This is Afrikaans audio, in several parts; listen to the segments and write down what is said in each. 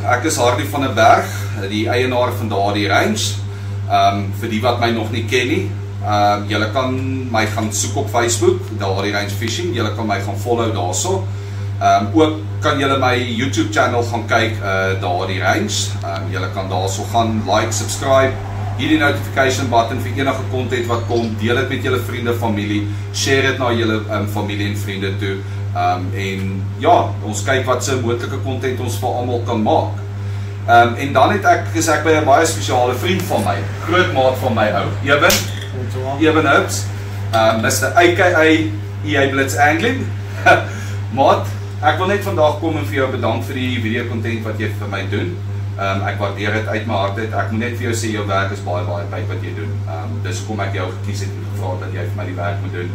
ek is Hardy van der Berg, die eienaar van daardie range. Vir die wat my nog nie ken nie, julle kan my gaan soek op Facebook, daardie range fishing, julle kan my gaan follow daarso. Ook kan julle my YouTube channel gaan kyk, daardie range. Julle kan daarso gaan like, subscribe, hierdie notification button vir enige content wat kom, deel dit met julle vriende, familie, share dit na julle familie en vriende toe. En ja, ons kyk wat se moontlike content ons vir almal kan maak. En dan het ek by 'n baie spesiale vriend van my, groot maat van my ou, Eben Hoops, Mr. AKA EA Blitz Angling. Maat, ek wil net vandag kom en vir jou bedank vir die video content wat jy vir my doen. Ek waardeer dit uit my hart uit. Ek moet net vir jou sê, jou werk is baie tyd wat jy doen. Dis hoekom ek jou gekies het en gevra dat jy vir my die werk moet doen.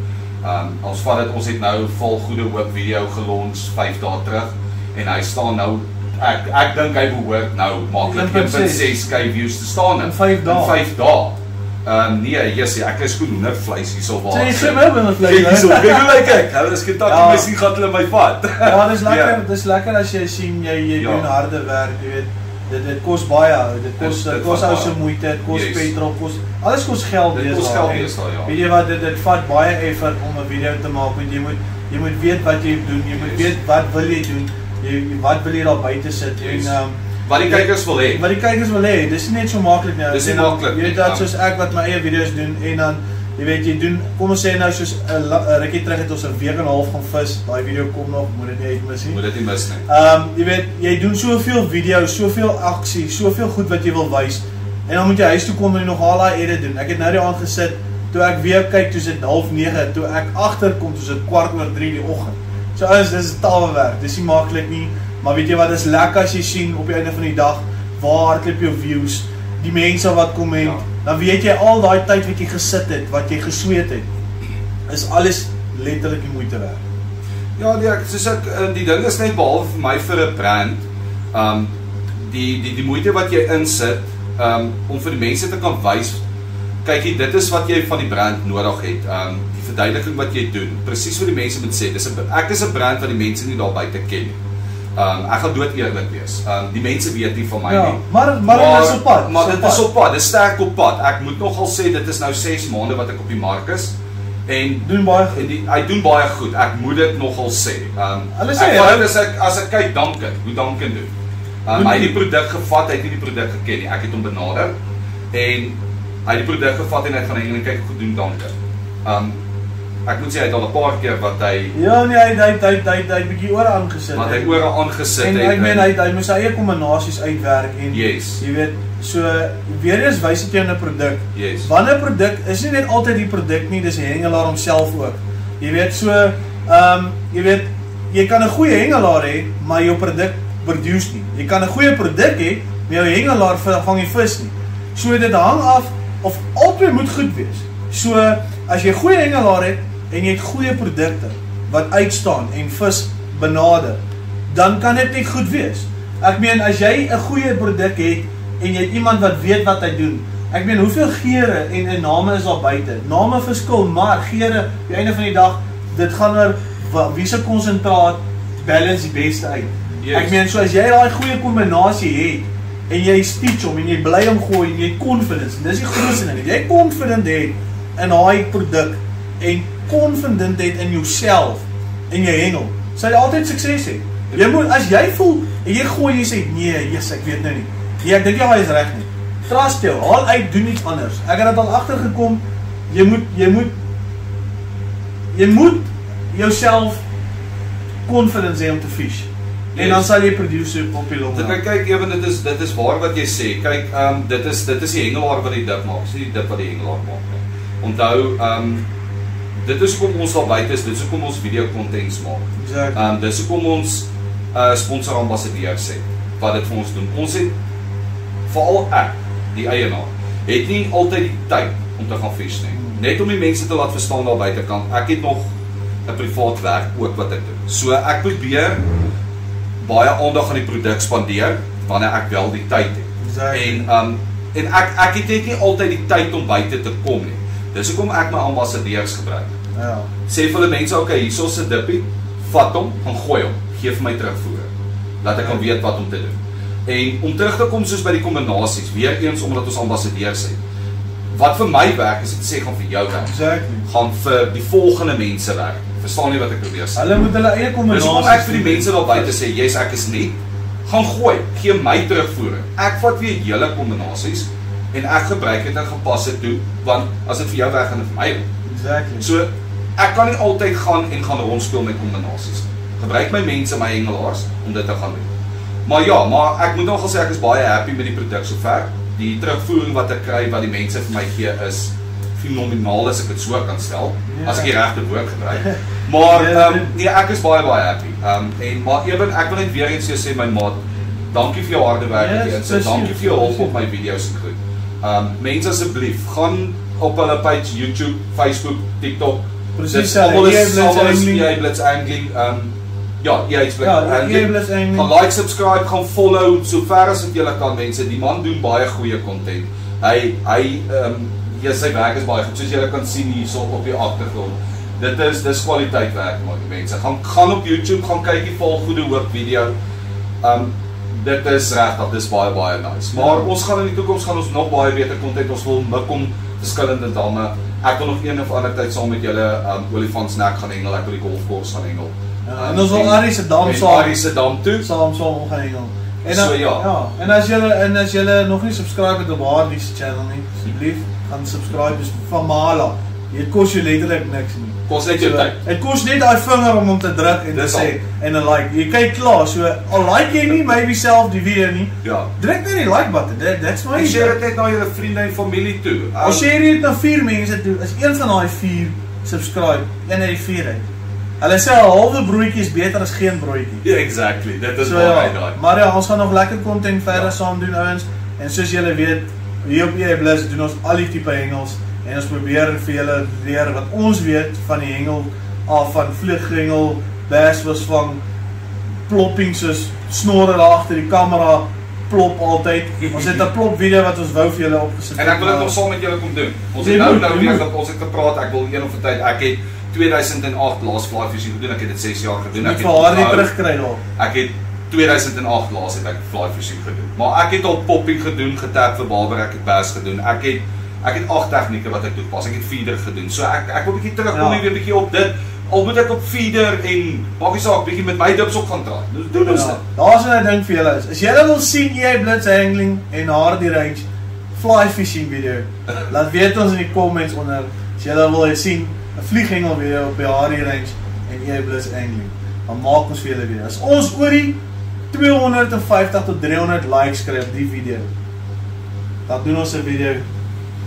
Ons vat dit, ons het nou Vol Goede Hoop video gelons 5 dae terug en hy staan nou, ek dink hy behoort nou maklik 1.6k views te staan in 5 dae. Nee, Jessie, ek is goed hoendervleis hierso waar. Sê jy sê my hoendervleis? Kyk hoe lyk ek. Hulle is getakkie, miskien gaan hulle my vat. Ja, dis lekker as jy sien jy doen harde werk, jy weet. Dit kos baie, dit kos ou se moeite, dit kos petrol, alles kos geld deesdae. Weet jy wat, dit vat baie effort om 'n video te maak, want jy moet weet wat jy doen, jy moet weet wat wil jy doen, wat wil jy daar buite sit en wat die kykers wil hê. Wat die kykers wil hê, dis nie net so maklik nie. Dis nie maklik. Jy weet dat soos ek wat my eie video's doen en dan jy weet jy doen, kom ons sê nou soos 'n rukkie terug het ons 'n week en 'n half gaan vis. Daai video kom nog, moet dit nie uitmis nie. Moet dit nie mis nie. Jy weet, jy doen soveel video's, soveel aksie, soveel goed wat jy wil wys. En dan moet jy huis toe kom en nog al daai edit doen. Ek het nou die aand gesit, toe ek weer kyk, toe is dit 8:30, toe ek agterkom, toe is dit 3:15 die oggend. So dis taalwerk, dis nie maklik nie, maar weet jy wat, dis lekker as jy sien op die einde van die dag, waar hardloop jou views, die mense wat komment, dan weet jy al daai tyd wat jy gesit het, wat jy gesweet het, is alles letterlik die moeite werd. Ja, soos die ding is net behalwe vir my vir 'n brand, die moeite wat jy insit, om vir die mense te kan wys, kyk dit is wat jy van die brand nodig het, die verduideliking wat jy doen, presies wat die mense moet sê, ek is 'n brand wat die mense nie daar buite ken nie. Ek gaan dood eerlik wees. Die mense weet nie van my nie. Maar dit is op pad. Maar dit is op pad, dit is sterk op pad. Ek moet nogal sê, dit is nou 6 maande wat ek op die mark is. En doen baie goed. Hy doen baie goed. Ek moet dit nogal sê. As ek kyk Duncan, hoe Duncan doen. Hy het die produk gevat, hy het nie die produk geken nie. Ek het hom benader en hy het die produk gevat en hy gaan eintlik kyk hoe doen Duncan. Ek moet sê hy het al 'n paar keer wat hy hy bietjie ore aangesit. Want hy ore aangesit en ek meen hy moes sy eie kombinasies uitwerk en jy weet, so weer eens wys dit jou 'n produk. Wanneer 'n produk is nie net altyd die produk nie, dis die hengelaar homself ook. Jy weet so jy weet jy kan 'n goeie hengelaar hê, maar jou produk produce nie. Jy kan 'n goeie produk hê, maar jou hengelaar vang nie vis nie. So dit hang af of albei moet goed wees. So as jy goeie hengelaar het en jy het goeie produkte wat uitstaan en vis benader, dan kan dit nie goed wees. Ek meen, as jy 'n goeie produk het en jy het iemand wat weet wat hy doen, ek meen, hoeveel geure en name is daar buite? Name verskil, maar geure, die einde van die dag, dit gaan oor wie se konsentraat balance die beste uit. Ek meen, so as jy daai goeie kombinasie het en jy teach hom en jy bly hom gooi en jy confidence, dis die grootste ding. Jy confident het in daai produk en confident het in jouself en jy hengel, sal jy altyd sukses hê. Jy moet, as jy voel en jy gooi, jy sê nee, yes, ek weet nou nie. Nee, ek dink jy is reg nie. Trust jou, haal uit, doen iets anders. Ek het dit al agtergekom. Jy moet jouself confidence hê om te fish. En dan sal jy produce op die long run. Kyk, Eben, dit is waar wat jy sê. Kyk, dit is die hengelaar wat die dip maak, dis nie die dip wat die hengelaar maak nie. Onthou, dit is hoekom ons daar buite is, dit is hoekom ons video contents maak. Dit is hoekom ons sponsor ambassadeurs het, wat dit vir ons doen. Ons het, veral ek, die eienaar, het nie altyd die tyd om te gaan fish nie. Net om die mense te laat verstaan daar buitekant. Ek het nog 'n privaat werk ook wat ek doen. So ek probeer baie aandag aan die produk spandeer wanneer ek wel die tyd het. En ek het net nie altyd die tyd om buite te kom nie. Dis hoekom ek my ambassadeurs gebruik. Sê vir hulle mense, okay, hierso is 'n dippie, vat hom, gaan gooi hom, gee vir my terugvoer. Laat ek kan weet wat om te doen. En om terug te kom soos by die kombinasies, weer eens omdat ons ambassadeurs het. Wat vir my werk is, ek sê gaan vir jou werk. Exactly. Gaan vir die volgende mense werk. Verstaan nie wat ek probeer sê. Hulle moet hulle eie kombinasies. Dis om ek vir die mense daar buite sê, yes, ek is nie. Gaan gooi, gee my terugvoering. Ek vat weer julle kombinasies en ek gebruik dit en gepas dit toe, want as dit vir jou werk gaan dit vir my. Exactly. So ek kan nie altyd gaan rondspeel met kombinasies. Gebruik my mense, my hengelaars om dit te gaan doen. Maar ja, maar ek moet nogal sê ek is baie happy met die produk sover. Die terugvoering wat ek kry, wat die mense vir my gee is fenomenaal as ek dit so kan stel, as ek die regte woord gebruik. Maar nee, ek is baie happy. Maar Eben, ek wil net weer eens sê my maat, dankie vir jou harde werk wat jy insit. Dankie vir jou hulp op my video's en goed. Mense asseblief, gaan op hulle page YouTube, Facebook, TikTok. Presies, EA Blitz Angling. Ja, EA Blitz Angling. Gaan like, subscribe, gaan follow, so ver as wat julle kan mense. Die man doen baie goeie content. Ja, sy werk is baie goed, soos julle kan sien hierso op die agtergrond. Dis kwaliteit werk, maar die mense. Gaan op YouTube, gaan kyk die volgende hoop video. Dit is regtig, dis baie nice. Maar ons gaan in die toekoms gaan ons nog baie beter content, ons wil mikkom verskillende damme. Ek wil nog een of ander tyd saam met julle olifantsnek gaan hengel, ek wil die golfkoers gaan hengel. En ons wil Arie se dam toe saam gaan hengel. En so ja. En as julle nog nie subscribe het op Harley se channel nie, asseblief gaan subscribe, dis van Mala. Dit kos jou letterlik niks nie. Kos net jou tyd. Dit kos net daai vinger om te druk en te sê en 'n like. Jy kyk klaar, so al like jy nie maybe self die video nie. Ja. Druk net die like button. That's my. Share dit net na jou vriende en familie toe. Al share dit na 4 mense toe, is een van daai 4 subscribe, een uit die 4 uit. Hulle sê 'n halwe broodjie is beter as geen broodjie. Ja, exactly. Dit is baie daai. Maar ja, ons gaan nog lekker content verder saam doen ouens. En soos julle weet, hier op EA Blitz doen ons al die tipe hengels en ons probeer vir julle leer wat ons weet van die hengel af van vlieghengel, bassvisvang, plopping soos snorre daar agter die kamera plop altyd. Ons het 'n plop video wat ons wou vir julle opgesit. En ek wil dit nog saam met julle kom doen. Ons het nou weer dat ons het gepraat, ek wil een of 'n tyd ek het 2008 laas fly fishing gedoen, ek het dit 6 jaar gedoen. Ek het Harley terugkry daar. Ek het 2008 laas het ek fly fishing gedoen. Maar ek het al popping gedoen, getap vir barber, ek het bass gedoen. Ek het 8 tegnieke wat ek toepas. Ek het feeder gedoen. So ek wil 'n bietjie terugkom weer 'n bietjie op dit. Al moet ek op feeder en maak nie saak bietjie met my dips op gaan draai. Doen ons dit. Daar's 'n ding vir julle is. As julle wil sien EA Blitz Angling en Hardy Range fly fishing video, laat weet ons in die comments onder. As julle wil sien 'n vlieghengel video op die Hardy Range en EA Blitz Angling, dan maak ons vir julle weer. As ons oor die 250 tot 300 likes kry op die video, dan doen ons 'n video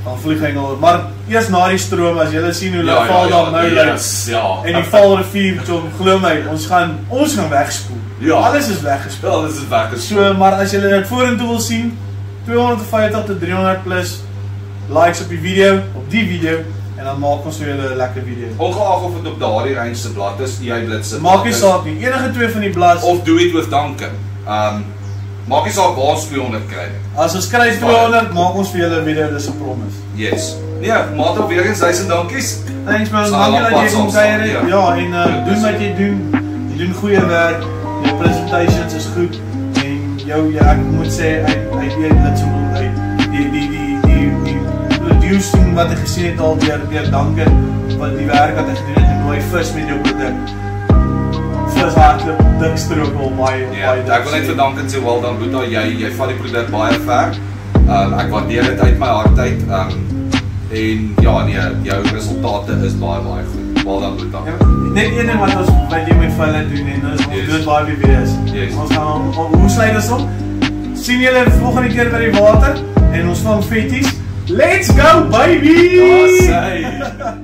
van vlieghengel. Maar eers na die stroom, as julle sien hoe hulle val daar nou lyk. En die valrivier, glo my, ons gaan wegspoel. Ja. Alles is weggespoel. Alles is weggespoel. So, maar as julle dit vorentoe wil sien, 250 tot 300 plus likes op die video, op die video, en dan maak ons vir julle 'n lekker video. Ongeag of dit op daardie Range se blad is, EA Blitz se. Maak nie saak nie. Enige twee van die blads of do it with Duncan. Maak nie saak waar ons 200 kry. As ons kry 200, maak ons vir julle 'n video, dis 'n promise. Yes. Nee, maat op weer eens 1000 dankies. Thanks man, dankie dat jy kom kuier het. Ja, en doen wat jy doen. Jy doen goeie werk. Jou presentations is goed en ek moet sê uit EA Blitz se mond uit die producing wat ek gesien het al deur Duncan, wat die werk wat hy gedoen het en hoe hy vis met jou produk. Vis hardloop, dik stroop al baie. Ek wil net vir Duncan sê, well done Boeta, jy vat die produk baie ver. Ek waardeer dit uit my hart uit. En ja, nee, jou resultate is baie goed. Well done Boeta. Net een ding wat jy met vir hulle doen en ons doen baie video's. Ons gaan hoe sluit ons op? Sien julle volgende keer by die water en ons vang vetties. Let's go baby! Ja, sê.